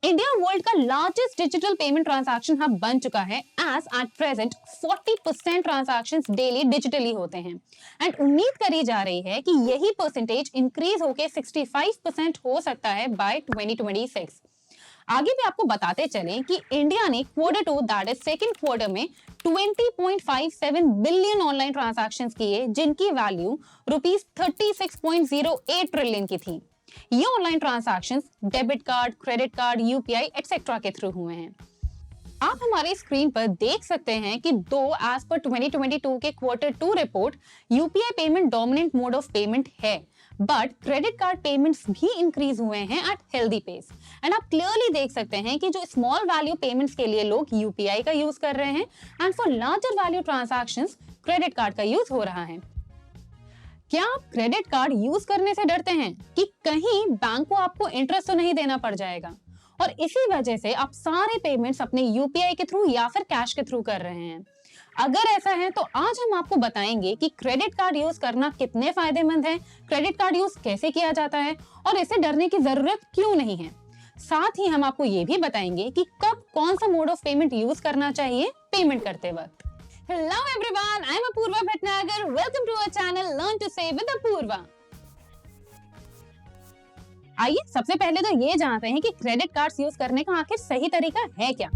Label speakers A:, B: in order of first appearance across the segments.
A: India world का largest digital payment transaction hub बन चुका है। As at present 40% transactions daily digitally होते हैं एंड उम्मीद करी जा रही है कि यही परसेंटेज इंक्रीज होकर 65% हो सकता है बाय 2026। आगे भी आपको बताते चलें कि इंडिया ने Q2 that is second quarter में 20.57 बिलियन ऑनलाइन ट्रांजैक्शंस किए, जिनकी वैल्यू रुपीस 36.08 ट्रिलियन की थी। ये online transactions debit card, credit card, UPI etcetera के थ्रू हुए हैं। आप हमारी स्क्रीन पर देख सकते हैं कि दो एज पर 2022 के Q2 report UPI payment dominant mode of payment है, बट क्रेडिट कार्ड पेमेंट्स भी इंक्रीज हुए हैं एट हेल्दी पेस। एंड आप क्लियरली देख सकते हैं कि जो स्मॉल वैल्यू पेमेंट्स के लिए लोग यूपीआई का यूज कर रहे हैं and for larger value transactions credit card का यूज हो रहा है। क्या आप क्रेडिट कार्ड यूज करने से डरते हैं कि कहीं बैंक को आपको इंटरेस्ट तो नहीं देना पड़ जाएगा, और इसी वजह से आप सारे पेमेंट्स अपने यूपीआई के थ्रू या फिर कैश के थ्रू कर रहे हैं? अगर ऐसा है तो आज हम आपको बताएंगे कि क्रेडिट कार्ड यूज करना कितने फायदेमंद है, क्रेडिट कार्ड यूज कैसे किया जाता है और इसे डरने की जरूरत क्यों नहीं है। साथ ही हम आपको ये भी बताएंगे कि कब कौन सा मोड ऑफ पेमेंट यूज करना चाहिए पेमेंट करते वक्त। Hello everyone, I am Apurva Bhatnagar. Welcome to our channel Learn to Save with Apurva. आइए सबसे पहले तो ये जानते हैं कि क्रेडिट कार्ड्स यूज करने का आखिर सही तरीका है क्या।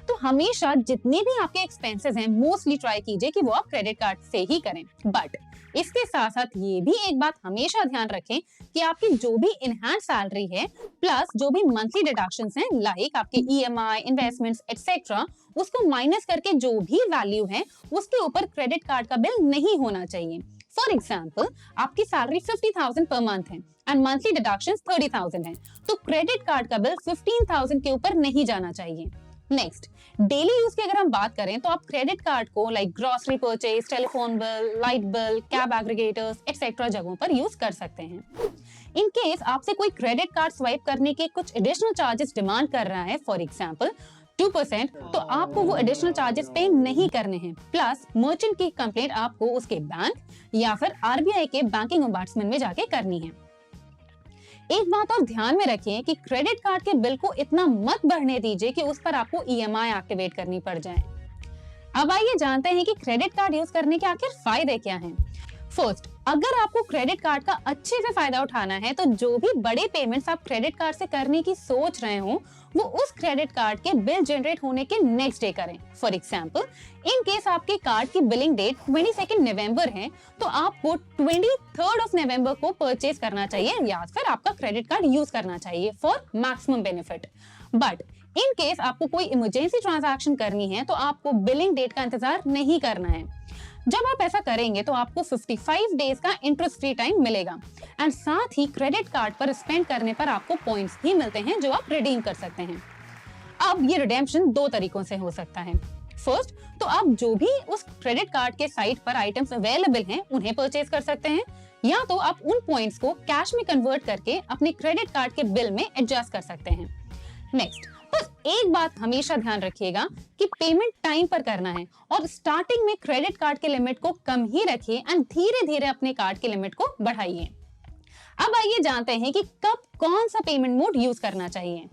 A: तो हमेशा जितने भी आपके एक्सपेंसेस हैं मोस्टली ट्राई कीजिए कि वो आप क्रेडिट कार्ड से ही करें, बट इसके साथ साथ ये भी एक बात हमेशा ध्यान रखें कि आपकी जो भी इनहैंड सैलरी है प्लस जो भी मंथली डिडक्शंस हैं लाइक आपके ईएमआई, इन्वेस्टमेंट्स एटसेट्रा, उसको माइनस करके जो भी वैल्यू है उसके ऊपर क्रेडिट कार्ड का बिल नहीं होना चाहिए। फॉर एग्जाम्पल, आपकी सैलरी 50,000 पर मंथ है एंड मंथली डिडक्शंस 30,000 है, तो क्रेडिट कार्ड का बिल 15,000 के ऊपर नहीं जाना चाहिए। नेक्स्ट, डेली यूज की अगर हम बात करें तो आप क्रेडिट कार्ड को like grocery purchase, telephone bill, light bill, cab aggregators etcetera जगहों पर यूज कर सकते हैं। इन केस आपसे कोई क्रेडिट कार्ड स्वाइप करने के कुछ एडिशनल चार्जेस डिमांड कर रहा है, फॉर एग्जांपल 2%, तो आपको वो एडिशनल चार्जेस पे नहीं करने हैं। प्लस मर्चेंट की कंप्लेंट आपको उसके बैंक या फिर आरबीआई के बैंकिंग ओम्बड्समैन में जाके करनी है। एक बात और ध्यान में रखिए कि क्रेडिट कार्ड के बिल को इतना मत बढ़ने दीजिए कि उस पर आपको ईएमआई एक्टिवेट करनी पड़ जाए। अब आइए जानते हैं कि क्रेडिट कार्ड यूज करने के आखिर फायदे क्या हैं। फर्स्ट, अगर आपको क्रेडिट कार्ड का अच्छे से फायदा उठाना है तो जो भी बड़े पेमेंट्स आप क्रेडिट कार्ड से करने की सोच रहे हो वो उस क्रेडिट कार्ड के बिल जनरेट होने के नेक्स्ट डे करें। फॉर एग्जांपल, इन केस आपके कार्ड की बिलिंग डेट 22 नवंबर है तो आपको 23 नवंबर को परचेज करना चाहिए या फिर आपका क्रेडिट कार्ड यूज करना चाहिए for maximum benefit. But in case आपको कोई इमरजेंसी ट्रांजैक्शन करनी है तो आपको बिलिंग डेट का इंतजार नहीं करना है। जब आप ऐसा करेंगे तो आपको 55 डेज का इंटरेस्ट फ्री टाइम मिलेगा एंड साथ ही क्रेडिट कार्ड पर स्पेंड करने पर आपको पॉइंट्स भी मिलते हैं जो आप रिडीम कर सकते हैं। अब ये रिडेम्पशन दो तरीकों से हो सकता है। फर्स्ट, तो आप जो भी उस क्रेडिट कार्ड के साइट पर आइटम्स अवेलेबल हैं उन्हें परचेज कर सकते हैं, या तो आप उन पॉइंट्स को कैश में कन्वर्ट करके अपने क्रेडिट कार्ड के बिल में एडजस्ट कर सकते हैं। नेक्स्ट, बस एक बात हमेशा ध्यान रखिएगा कि पेमेंट टाइम पर करना है और स्टार्टिंग में क्रेडिट कार्ड के लिमिट को कम ही रखिए एंड धीरे धीरे अपने कार्ड के लिमिट को बढ़ाइए। अब आइए जानते हैं कि कब कौन सा पेमेंट मोड यूज करना चाहिए।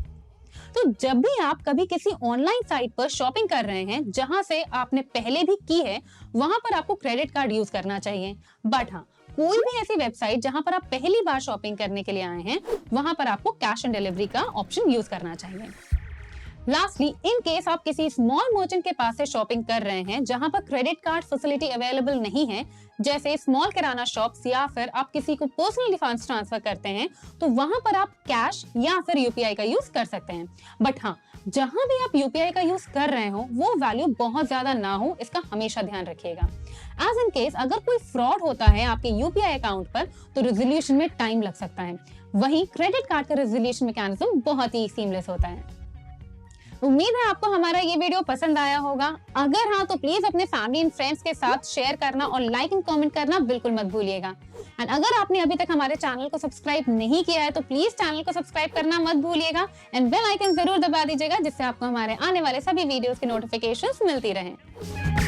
A: तो जब भी आप कभी किसी ऑनलाइन साइट पर शॉपिंग कर रहे हैं जहां से आपने पहले भी की है, वहां पर आपको क्रेडिट कार्ड यूज करना चाहिए। बट हाँ, कोई भी ऐसी वेबसाइट जहां पर आप पहली बार शॉपिंग करने के लिए आए हैं वहां पर आपको कैश ऑन डिलीवरी का ऑप्शन यूज करना चाहिए। लास्टली, इन केस आप किसी स्मॉल मर्चेंट के पास से शॉपिंग कर रहे हैं जहां पर क्रेडिट कार्ड फैसिलिटी अवेलेबल नहीं है, जैसे स्मॉल किराना शॉप्स या फिर आप किसी को पर्सनली फंड्स ट्रांसफर करते हैं, तो वहां पर आप कैश या फिर यूपीआई का यूज कर सकते हैं। बट हाँ, जहां भी आप यूपीआई का यूज कर रहे हो वो वैल्यू बहुत ज्यादा ना हो, इसका हमेशा ध्यान रखिएगा। एज इन केस अगर कोई फ्रॉड होता है आपके यूपीआई अकाउंट पर तो रेजोल्यूशन में टाइम लग सकता है, वहीं क्रेडिट कार्ड का रेजोल्यूशन मैकेनिज्म बहुत ही सीमलेस होता है। उम्मीद है आपको हमारा ये वीडियो पसंद आया होगा। अगर हाँ तो प्लीज अपने फैमिली एंड फ्रेंड्स के साथ शेयर करना और लाइक एंड कमेंट करना बिल्कुल मत भूलिएगा। एंड अगर आपने अभी तक हमारे चैनल को सब्सक्राइब नहीं किया है तो प्लीज चैनल को सब्सक्राइब करना मत भूलिएगा एंड बेल आइकन जरूर दबा दीजिएगा जिससे आपको हमारे आने वाले सभी वीडियोस की नोटिफिकेशंस मिलती रहे।